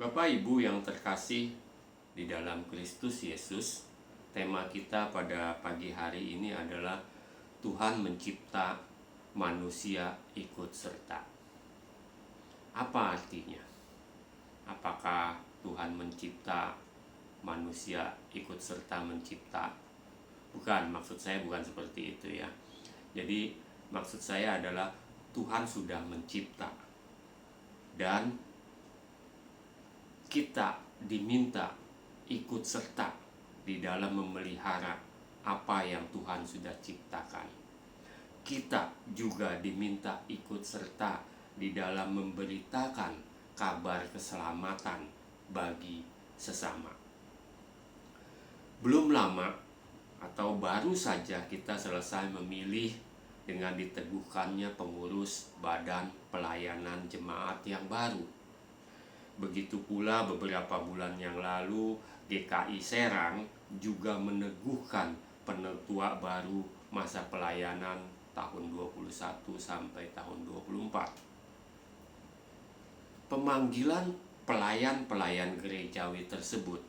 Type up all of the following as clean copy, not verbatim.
Bapak Ibu yang terkasih di dalam Kristus Yesus, tema kita pada pagi hari ini adalah Tuhan mencipta, manusia ikut serta. Apa artinya? Apakah Tuhan mencipta, manusia ikut serta mencipta? Bukan, maksud saya bukan seperti itu ya. Jadi maksud saya adalah Tuhan sudah mencipta dan kita diminta ikut serta di dalam memelihara apa yang Tuhan sudah ciptakan. Kita juga diminta ikut serta di dalam memberitakan kabar keselamatan bagi sesama. Belum lama atau baru saja kita selesai memilih dengan diteguhkannya pengurus Badan Pelayanan Jemaat yang baru. Begitu pula beberapa bulan yang lalu GKI Serang juga meneguhkan penetua baru masa pelayanan tahun 21 sampai tahun 24. Pemanggilan pelayan-pelayan gerejawi tersebut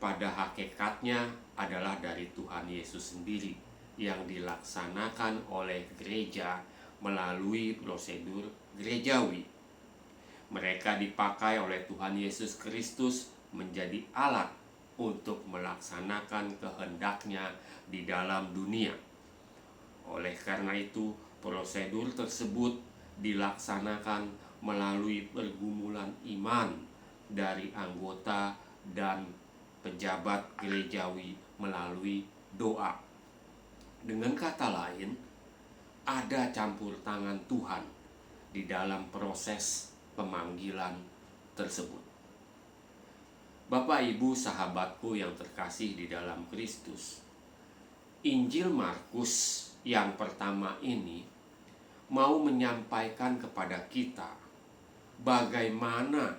pada hakikatnya adalah dari Tuhan Yesus sendiri yang dilaksanakan oleh gereja melalui prosedur gerejawi. Mereka dipakai oleh Tuhan Yesus Kristus menjadi alat untuk melaksanakan kehendaknya di dalam dunia. Oleh karena itu, prosedur tersebut dilaksanakan melalui pergumulan iman dari anggota dan pejabat gerejawi melalui doa. Dengan kata lain, ada campur tangan Tuhan di dalam proses pemanggilan tersebut. Bapak Ibu sahabatku yang terkasih di dalam Kristus, Injil Markus yang pertama ini mau menyampaikan kepada kita bagaimana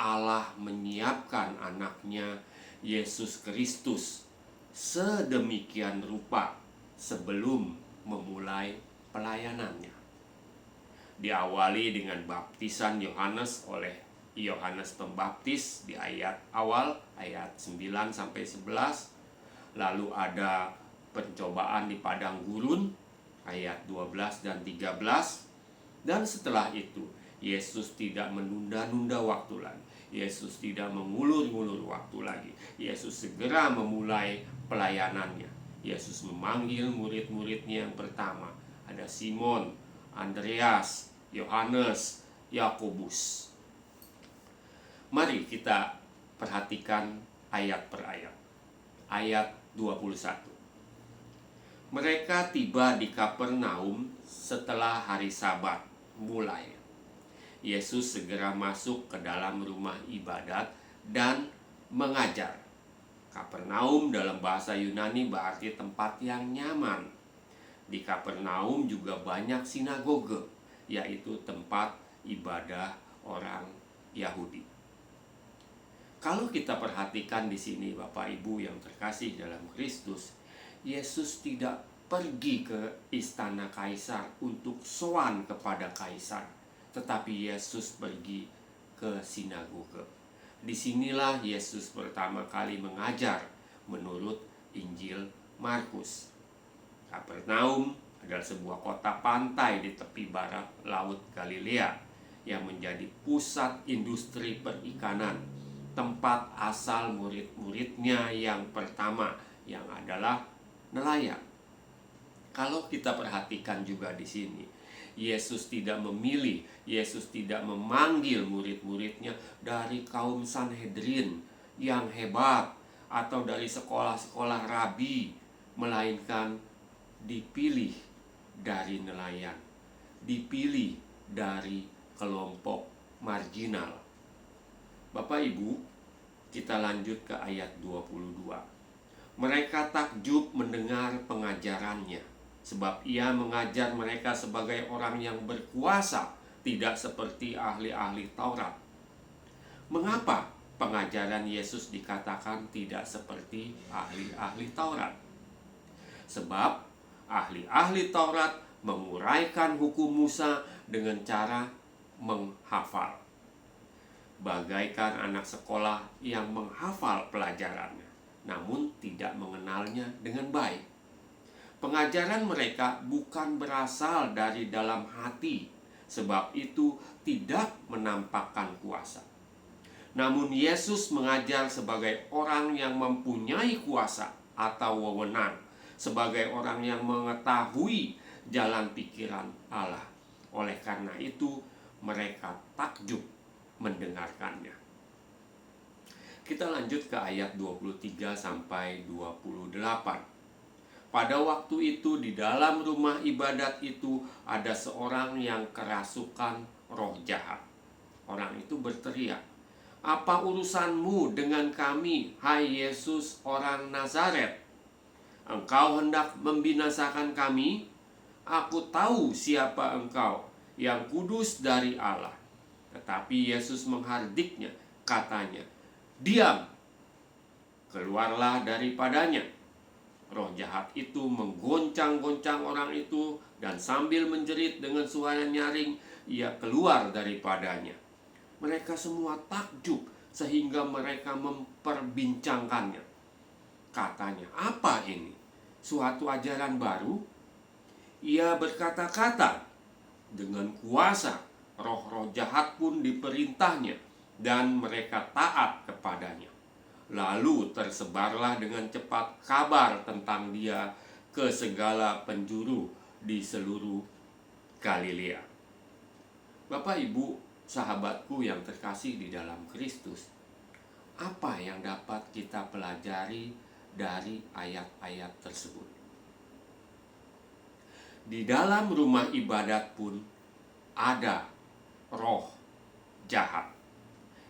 Allah menyiapkan anaknya Yesus Kristus sedemikian rupa sebelum memulai pelayanannya. Diawali dengan baptisan Yohanes oleh Yohanes Pembaptis di ayat awal, ayat 9 sampai 11. Lalu ada pencobaan di padang gurun, ayat 12 dan 13. Dan setelah itu, Yesus tidak menunda-nunda waktu lagi. Yesus tidak mengulur-ngulur waktu lagi. Yesus segera memulai pelayanannya. Yesus memanggil murid-muridnya yang pertama. Ada Simon, Andreas, Yohanes, Yakobus. Mari kita perhatikan ayat per ayat. Ayat 21. Mereka tiba di Kapernaum setelah hari Sabat mulai. Yesus segera masuk ke dalam rumah ibadat dan mengajar. Kapernaum dalam bahasa Yunani berarti tempat yang nyaman. Di Kapernaum juga banyak sinagoge, yaitu tempat ibadah orang Yahudi. Kalau kita perhatikan di sini Bapak Ibu yang terkasih dalam Kristus, Yesus tidak pergi ke istana kaisar untuk sowan kepada kaisar, tetapi Yesus pergi ke sinagoge. Disinilah Yesus pertama kali mengajar menurut Injil Markus. Kapernaum adalah sebuah kota pantai di tepi barat Laut Galilea yang menjadi pusat industri perikanan, tempat asal murid-muridnya yang pertama yang adalah nelayan. Kalau kita perhatikan juga di sini, Yesus tidak memilih, Yesus tidak memanggil murid-muridnya dari kaum Sanhedrin yang hebat atau dari sekolah-sekolah rabi, melainkan dipilih dari nelayan, dipilih dari kelompok marginal. Bapak Ibu, kita lanjut ke ayat 22. Mereka takjub mendengar pengajarannya, sebab ia mengajar mereka sebagai orang yang berkuasa, tidak seperti ahli-ahli Taurat. Mengapa pengajaran Yesus dikatakan tidak seperti ahli-ahli Taurat? Sebab ahli-ahli Taurat menguraikan hukum Musa dengan cara menghafal. bagaikan anak sekolah yang menghafal pelajarannya, namun tidak mengenalnya dengan baik. Pengajaran mereka bukan berasal dari dalam hati, sebab itu tidak menampakkan kuasa. Namun Yesus mengajar sebagai orang yang mempunyai kuasa atau wewenang, sebagai orang yang mengetahui jalan pikiran Allah. Oleh karena itu, mereka takjub mendengarkannya. Kita lanjut ke ayat 23 sampai 28. Pada waktu itu di dalam rumah ibadat itu ada seorang yang kerasukan roh jahat. Orang itu berteriak, "Apa urusanmu dengan kami, hai Yesus orang Nazaret? Engkau hendak membinasakan kami? Aku tahu siapa engkau, yang kudus dari Allah." Tetapi Yesus menghardiknya, katanya, "Diam, keluarlah daripadanya." Roh jahat itu menggoncang-goncang orang itu, dan sambil menjerit dengan suara nyaring, ia keluar daripadanya. Mereka semua takjub sehingga mereka memperbincangkannya. Katanya, "Apa ini? Suatu ajaran baru?" Ia berkata-kata dengan kuasa. Roh-roh jahat pun diperintahnya, dan mereka taat kepadanya. Lalu tersebarlah dengan cepat kabar tentang dia ke segala penjuru di seluruh Galilea. Bapak, Ibu, sahabatku yang terkasih di dalam Kristus, apa yang dapat kita pelajari dari ayat-ayat tersebut? Di dalam rumah ibadat pun ada roh jahat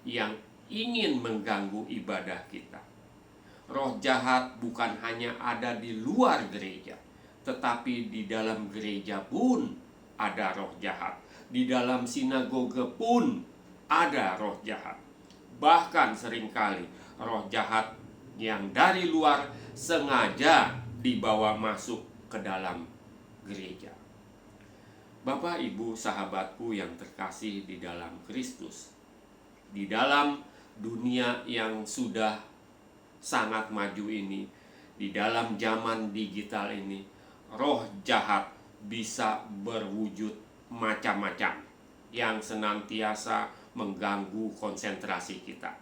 yang ingin mengganggu ibadah kita. Roh jahat bukan hanya ada di luar gereja, tetapi di dalam gereja pun ada roh jahat. Di dalam sinagoge pun ada roh jahat. Bahkan seringkali roh jahat yang dari luar sengaja dibawa masuk ke dalam gereja. Bapak, Ibu, sahabatku yang terkasih di dalam Kristus, di dalam dunia yang sudah sangat maju ini, di dalam zaman digital ini, roh jahat bisa berwujud macam-macam yang senantiasa mengganggu konsentrasi kita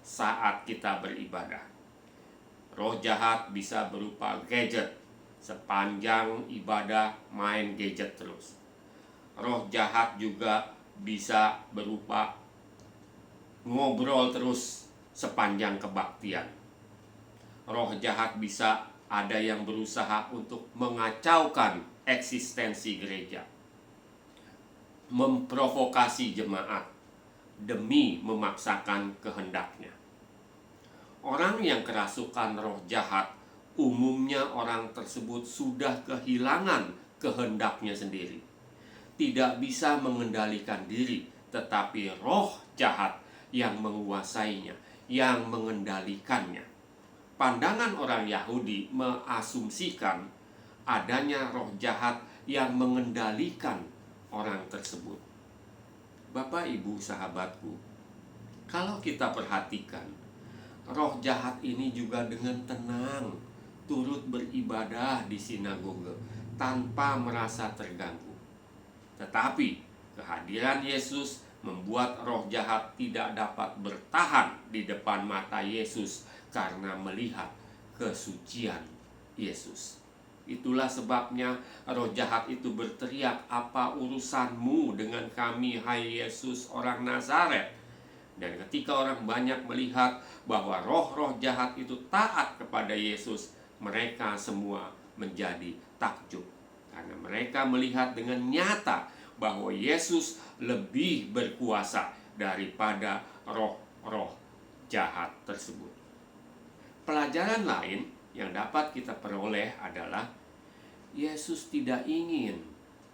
saat kita beribadah. Roh jahat bisa berupa gadget. Sepanjang ibadah main gadget terus. Roh jahat juga bisa berupa ngobrol terus sepanjang kebaktian. Roh jahat bisa ada yang berusaha untuk mengacaukan eksistensi gereja, memprovokasi jemaat demi memaksakan kehendaknya. Orang yang kerasukan roh jahat, umumnya orang tersebut sudah kehilangan kehendaknya sendiri, tidak bisa mengendalikan diri, tetapi roh jahat yang menguasainya, yang mengendalikannya. Pandangan orang Yahudi mengasumsikan adanya roh jahat yang mengendalikan orang tersebut. Bapak, Ibu, sahabatku, kalau kita perhatikan, roh jahat ini juga dengan tenang turut beribadah di sinagoge tanpa merasa terganggu. Tetapi kehadiran Yesus membuat roh jahat tidak dapat bertahan di depan mata Yesus karena melihat kesucian Yesus. Itulah sebabnya roh jahat itu berteriak, "Apa urusanmu dengan kami, hai Yesus orang Nazaret?" Dan ketika orang banyak melihat bahwa roh-roh jahat itu taat kepada Yesus, mereka semua menjadi takjub, karena mereka melihat dengan nyata bahwa Yesus lebih berkuasa daripada roh-roh jahat tersebut. Pelajaran lain yang dapat kita peroleh adalah Yesus tidak ingin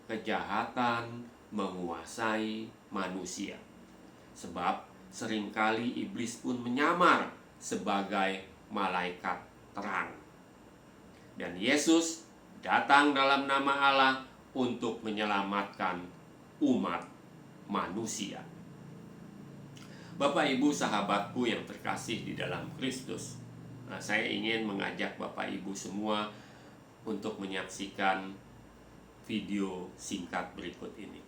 kejahatan menguasai manusia. Sebab seringkali iblis pun menyamar sebagai malaikat terang. Dan Yesus datang dalam nama Allah untuk menyelamatkan umat manusia. Bapak Ibu sahabatku yang terkasih di dalam Kristus, saya ingin mengajak Bapak Ibu semua untuk menyaksikan video singkat berikut ini.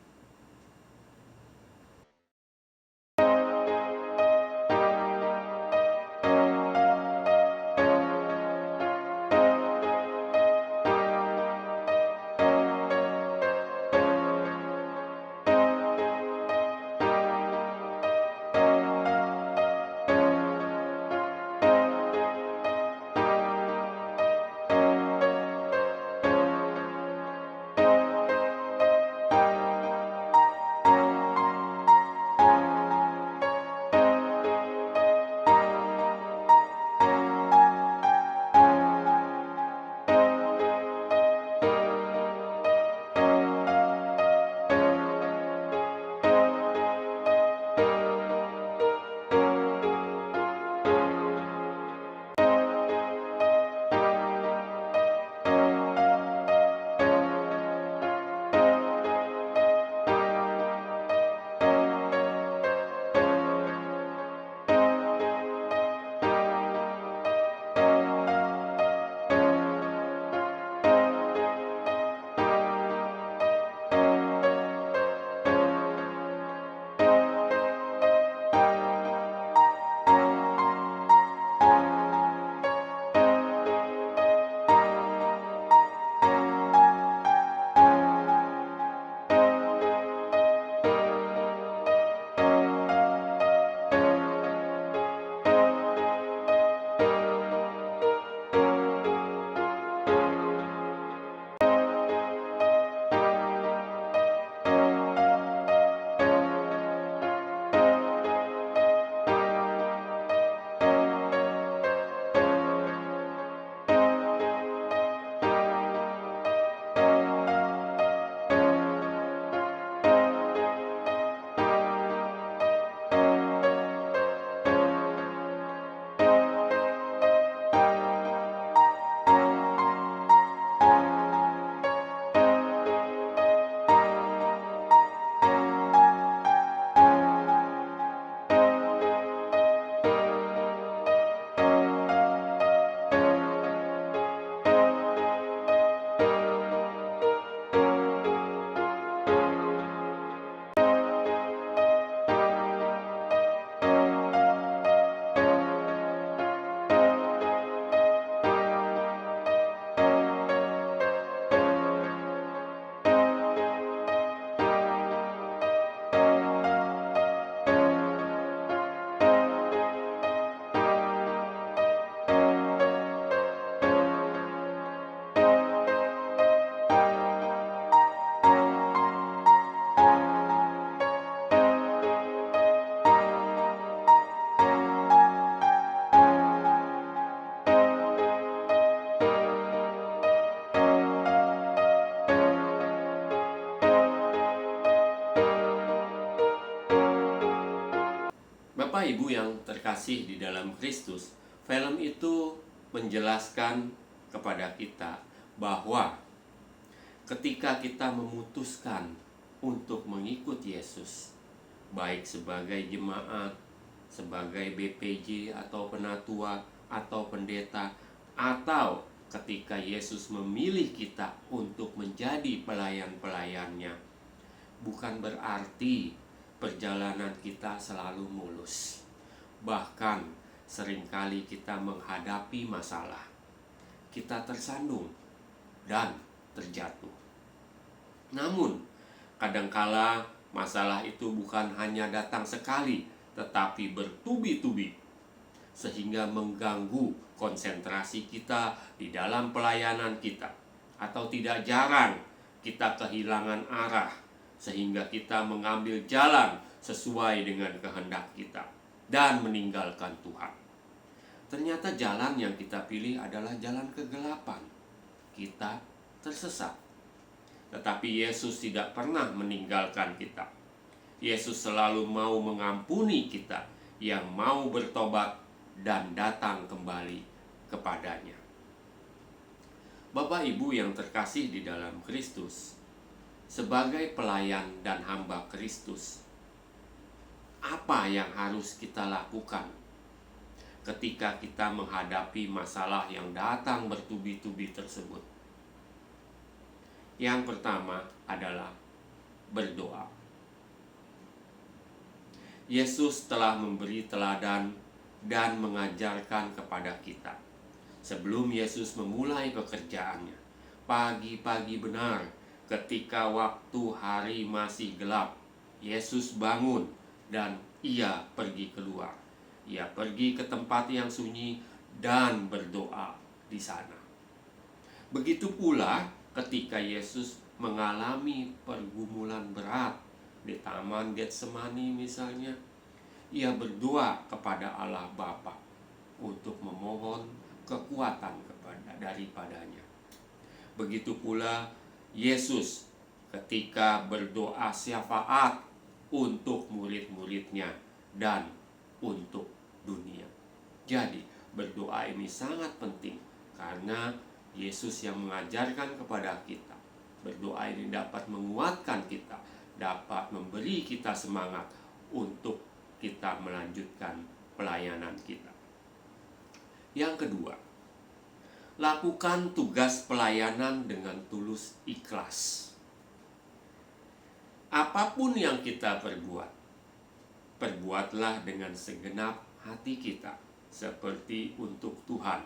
Bapak Ibu yang terkasih di dalam Kristus, film itu menjelaskan kepada kita bahwa ketika kita memutuskan untuk mengikut Yesus, baik sebagai jemaat, sebagai BPJ atau penatua atau pendeta, atau ketika Yesus memilih kita untuk menjadi pelayan-pelayannya, bukan berarti perjalanan kita selalu mulus. Bahkan seringkali kita menghadapi masalah, kita tersandung dan terjatuh. Namun kadangkala masalah itu bukan hanya datang sekali, tetapi bertubi-tubi, sehingga mengganggu konsentrasi kita di dalam pelayanan kita. Atau tidak jarang kita kehilangan arah, sehingga kita mengambil jalan sesuai dengan kehendak kita dan meninggalkan Tuhan. Ternyata jalan yang kita pilih adalah jalan kegelapan. Kita tersesat. Tetapi Yesus tidak pernah meninggalkan kita. Yesus selalu mau mengampuni kita yang mau bertobat dan datang kembali kepadanya. Bapak Ibu yang terkasih di dalam Kristus, sebagai pelayan dan hamba Kristus, Apa yang harus kita lakukan ketika kita menghadapi masalah yang datang bertubi-tubi tersebut? Yang pertama adalah berdoa. Yesus telah memberi teladan dan mengajarkan kepada kita. Sebelum Yesus memulai pekerjaannya, pagi-pagi benar, ketika waktu hari masih gelap, Yesus bangun dan ia pergi keluar. Ia pergi ke tempat yang sunyi dan berdoa di sana. Begitu pula ketika Yesus mengalami pergumulan berat di Taman Getsemani misalnya, ia berdoa kepada Allah Bapa untuk memohon kekuatan daripadanya. Begitu pula Yesus ketika berdoa syafaat untuk murid-muridnya dan untuk dunia. Jadi berdoa ini sangat penting karena Yesus yang mengajarkan kepada kita. Berdoa ini dapat menguatkan kita, dapat memberi kita semangat untuk kita melanjutkan pelayanan kita. Yang kedua, lakukan tugas pelayanan dengan tulus ikhlas. Apapun yang kita perbuat, perbuatlah dengan segenap hati kita, seperti untuk Tuhan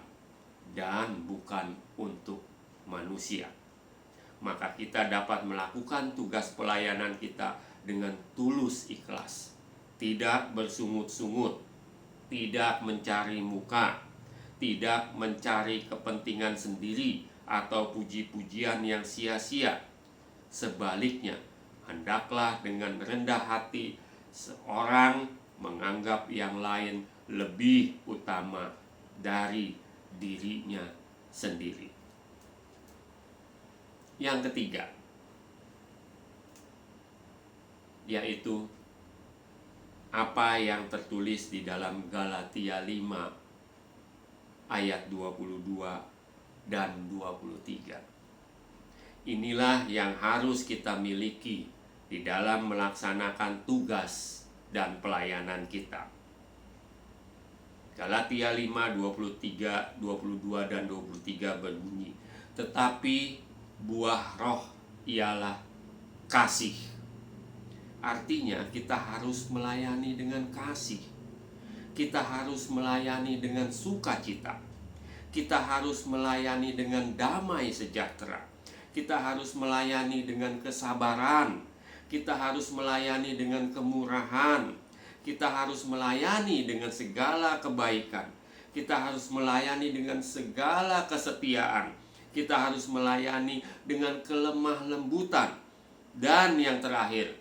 dan bukan untuk manusia. Maka kita dapat melakukan tugas pelayanan kita dengan tulus ikhlas, tidak bersungut-sungut, tidak mencari muka, tidak mencari kepentingan sendiri atau puji-pujian yang sia-sia. Sebaliknya, hendaklah dengan rendah hati seorang menganggap yang lain lebih utama dari dirinya sendiri. Yang ketiga, yaitu apa yang tertulis di dalam Galatia 5 ayat 22 dan 23. Inilah yang harus kita miliki di dalam melaksanakan tugas dan pelayanan kita. Galatia 5, 23, 22, dan 23 berbunyi, tetapi buah roh ialah kasih. Artinya kita harus melayani dengan kasih. Kita harus melayani dengan sukacita. Kita harus melayani dengan damai sejahtera. Kita harus melayani dengan kesabaran. Kita harus melayani dengan kemurahan. Kita harus melayani dengan segala kebaikan. Kita harus melayani dengan segala kesetiaan. Kita harus melayani dengan kelemah lembutan. Dan yang terakhir,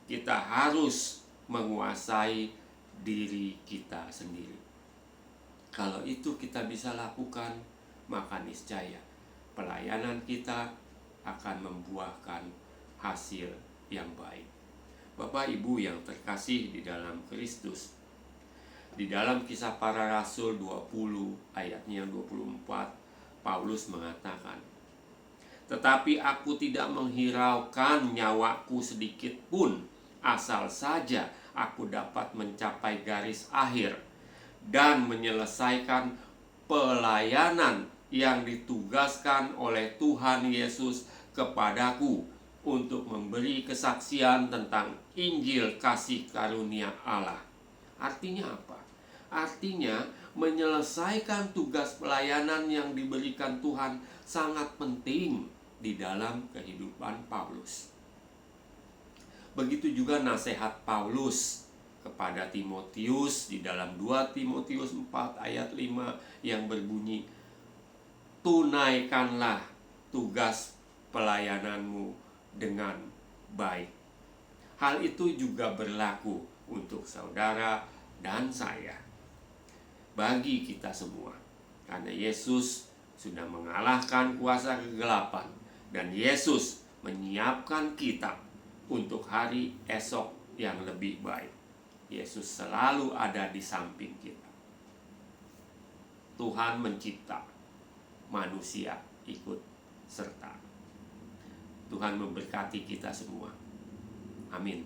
kita harus menguasai diri kita sendiri. Kalau itu kita bisa lakukan, maka niscaya pelayanan kita akan membuahkan hasil yang baik. Bapak Ibu yang terkasih di dalam Kristus, di dalam Kisah Para Rasul 20 ayatnya 24, Paulus mengatakan, tetapi aku tidak menghiraukan nyawaku sedikit pun, asal saja aku dapat mencapai garis akhir dan menyelesaikan pelayanan yang ditugaskan oleh Tuhan Yesus kepadaku untuk memberi kesaksian tentang Injil kasih karunia Allah. Artinya apa? Artinya menyelesaikan tugas pelayanan yang diberikan Tuhan sangat penting di dalam kehidupan Paulus. Begitu juga nasihat Paulus kepada Timotius di dalam 2 Timotius 4 ayat 5 yang berbunyi, tunaikanlah tugas pelayananmu dengan baik. Hal itu juga berlaku untuk saudara dan saya, bagi kita semua, karena Yesus sudah mengalahkan kuasa kegelapan dan Yesus menyiapkan kita untuk hari esok yang lebih baik. Yesus selalu ada di samping kita. Tuhan mencipta, manusia ikut serta. Tuhan memberkati kita semua. Amin.